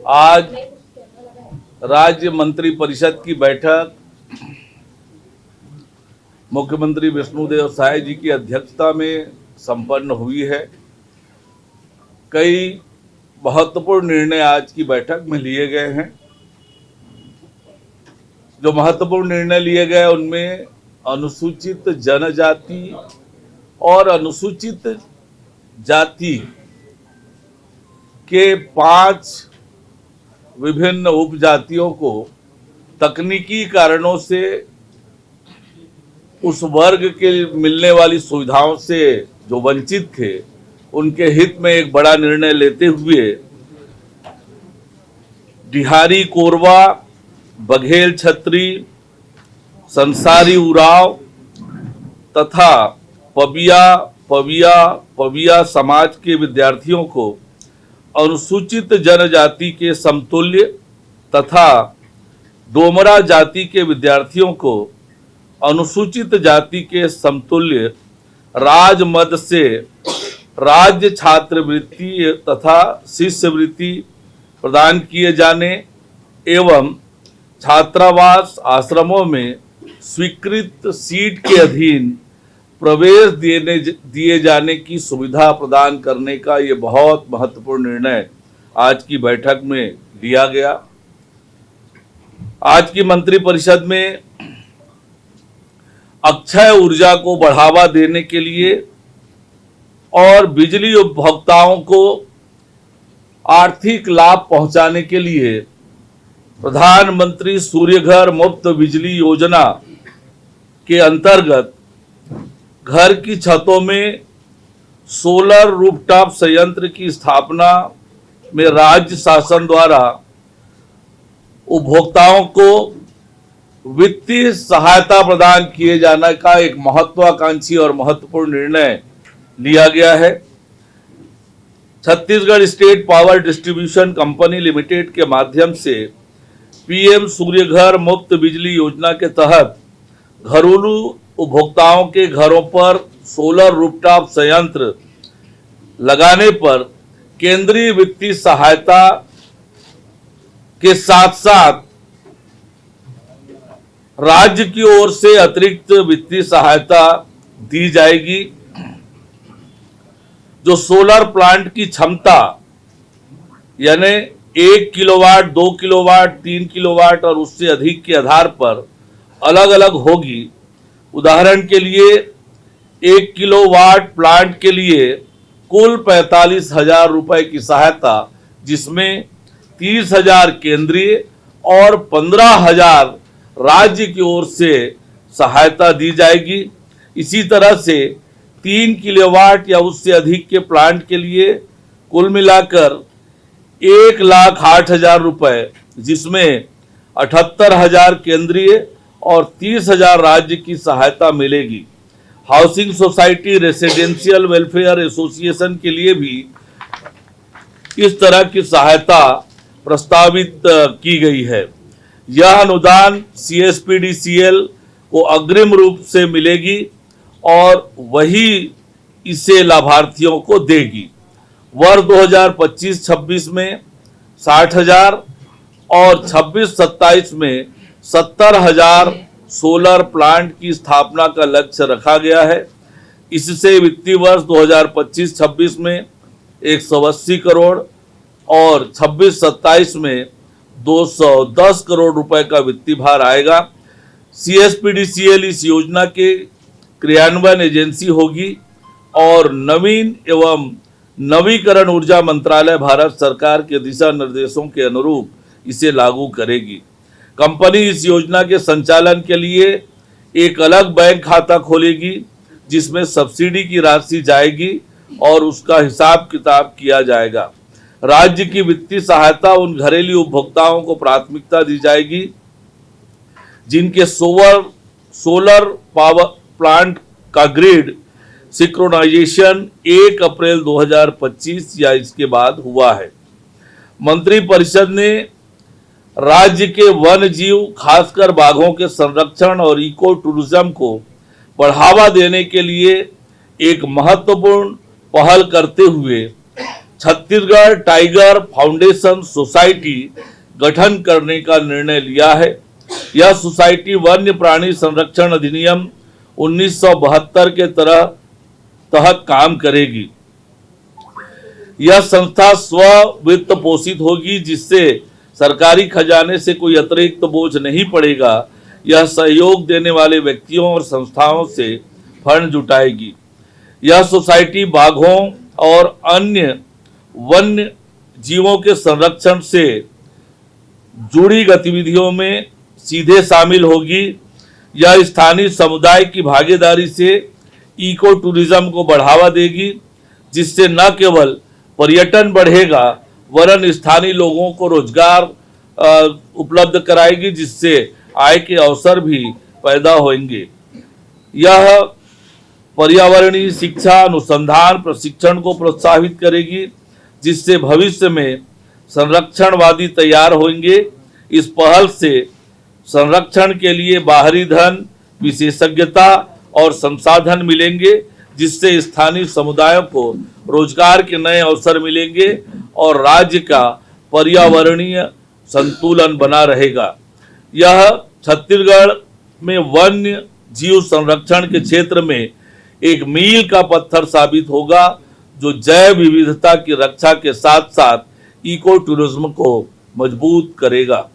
आज राज्य मंत्रिपरिषद की बैठक मुख्यमंत्री विष्णुदेव साय जी की अध्यक्षता में संपन्न हुई है। कई महत्वपूर्ण निर्णय आज की बैठक में लिए गए हैं। जो महत्वपूर्ण निर्णय लिए गए उनमें अनुसूचित जनजाति और अनुसूचित जाति के 5 विभिन्न उपजातियों को तकनीकी कारणों से उस वर्ग के मिलने वाली सुविधाओं से जो वंचित थे, उनके हित में एक बड़ा निर्णय लेते हुए बिहारी कोरवा, बघेल छत्री, संसारी उराव तथा पविया समाज के विद्यार्थियों को अनुसूचित जनजाति के समतुल्य तथा डोमरा जाति के विद्यार्थियों को अनुसूचित जाति के समतुल्य राजमद से राज्य छात्रवृत्ति तथा शिष्यवृत्ति प्रदान किए जाने एवं छात्रावास आश्रमों में स्वीकृत सीट के अधीन प्रवेश दिए जाने की सुविधा प्रदान करने का ये बहुत महत्वपूर्ण निर्णय आज की बैठक में लिया गया। आज की मंत्रिपरिषद में अक्षय ऊर्जा को बढ़ावा देने के लिए और बिजली उपभोक्ताओं को आर्थिक लाभ पहुंचाने के लिए प्रधानमंत्री सूर्यघर मुफ्त बिजली योजना के अंतर्गत घर की छतों में सोलर रूफटॉप संयंत्र की स्थापना में राज्य शासन द्वारा उपभोक्ताओं को वित्तीय सहायता प्रदान किए जाने का एक महत्वाकांक्षी और महत्वपूर्ण निर्णय लिया गया है। Chhattisgarh state power distribution company limited के माध्यम से पीएम सूर्यघर मुफ्त बिजली योजना के तहत घरेलू उपभोक्ताओं के घरों पर सोलर रूफटॉप संयंत्र लगाने पर केंद्रीय वित्तीय सहायता के साथ साथ राज्य की ओर से अतिरिक्त वित्तीय सहायता दी जाएगी। जो सोलर प्लांट की क्षमता यानी 1 किलोवाट, 2 किलोवाट, 3 किलोवाट और उससे अधिक के आधार पर अलग अलग होगी। उदाहरण के लिए 1 किलोवाट प्लांट के लिए कुल 45,000 रुपए की सहायता, जिसमें 30,000 केंद्रीय और 15,000 राज्य की ओर से सहायता दी जाएगी। इसी तरह से 3 किलोवाट या उससे अधिक के प्लांट के लिए कुल मिलाकर 1,08,000 रुपए, जिसमें 78,000 केंद्रीय और 30,000 राज्य की सहायता मिलेगी। Housing society residential welfare association के लिए भी इस तरह की सहायता प्रस्तावित की गई है। यह अनुदान CSPDCL को अग्रिम रूप से मिलेगी और वही इसे लाभार्थियों को देगी। वर्ष 2025-26 में 60,000 और 26-27 में 70,000 सोलर प्लांट की स्थापना का लक्ष्य रखा गया है। इससे वित्तीय वर्ष 2025-26 में 180 करोड़ और 26-27 में 210 करोड़ रुपए का वित्तीय भार आएगा। CSPDCL इस योजना के क्रियान्वयन एजेंसी होगी और नवीन एवं नवीकरण ऊर्जा मंत्रालय भारत सरकार के दिशा निर्देशों के अनुरूप इसे लागू करेगी। कंपनी इस योजना के संचालन के लिए एक अलग बैंक खाता खोलेगी, जिसमें सब्सिडी की राशि जाएगी और उसका हिसाब किताब किया जाएगा। राज्य की वित्तीय सहायता उन घरेलू उपभोक्ताओं को प्राथमिकता दी जाएगी जिनके सोलर पावर प्लांट का ग्रिड सिंक्रोनाइजेशन 1 अप्रैल 2025 या इसके बाद हुआ है। मंत्रिपरिषद ने राज्य के वन जीव, खासकर बाघों के संरक्षण और इको टूरिज्म को बढ़ावा देने के लिए एक महत्वपूर्ण पहल करते हुए छत्तीसगढ़ टाइगर फाउंडेशन सोसाइटी गठन करने का निर्णय लिया है। यह सोसाइटी वन्य प्राणी संरक्षण अधिनियम 1972 के तहत काम करेगी। यह संस्था स्व वित्त पोषित होगी, जिससे सरकारी खजाने से कोई अतिरिक्त बोझ नहीं पड़ेगा। यह सहयोग देने वाले व्यक्तियों और संस्थाओं से फंड जुटाएगी। यह सोसाइटी बाघों और अन्य वन्य जीवों के संरक्षण से जुड़ी गतिविधियों में सीधे शामिल होगी। यह स्थानीय समुदाय की भागीदारी से इको टूरिज्म को बढ़ावा देगी, जिससे न केवल पर्यटन बढ़ेगा वरन स्थानीय लोगों को रोजगार उपलब्ध कराएगी, जिससे आय के अवसर भी पैदा होंगे। यह पर्यावरणीय शिक्षा, अनुसंधान, प्रशिक्षण को प्रोत्साहित करेगी, जिससे भविष्य में संरक्षणवादी तैयार होंगे। इस पहल से संरक्षण के लिए बाहरी धन, विशेषज्ञता और संसाधन मिलेंगे, जिससे स्थानीय समुदायों को रोजगार के नए अवसर मिलेंगे और राज्य का पर्यावरणीय संतुलन बना रहेगा। यह छत्तीसगढ़ में वन्य जीव संरक्षण के क्षेत्र में एक मील का पत्थर साबित होगा, जो जैव विविधता की रक्षा के साथ साथ इको टूरिज्म को मजबूत करेगा।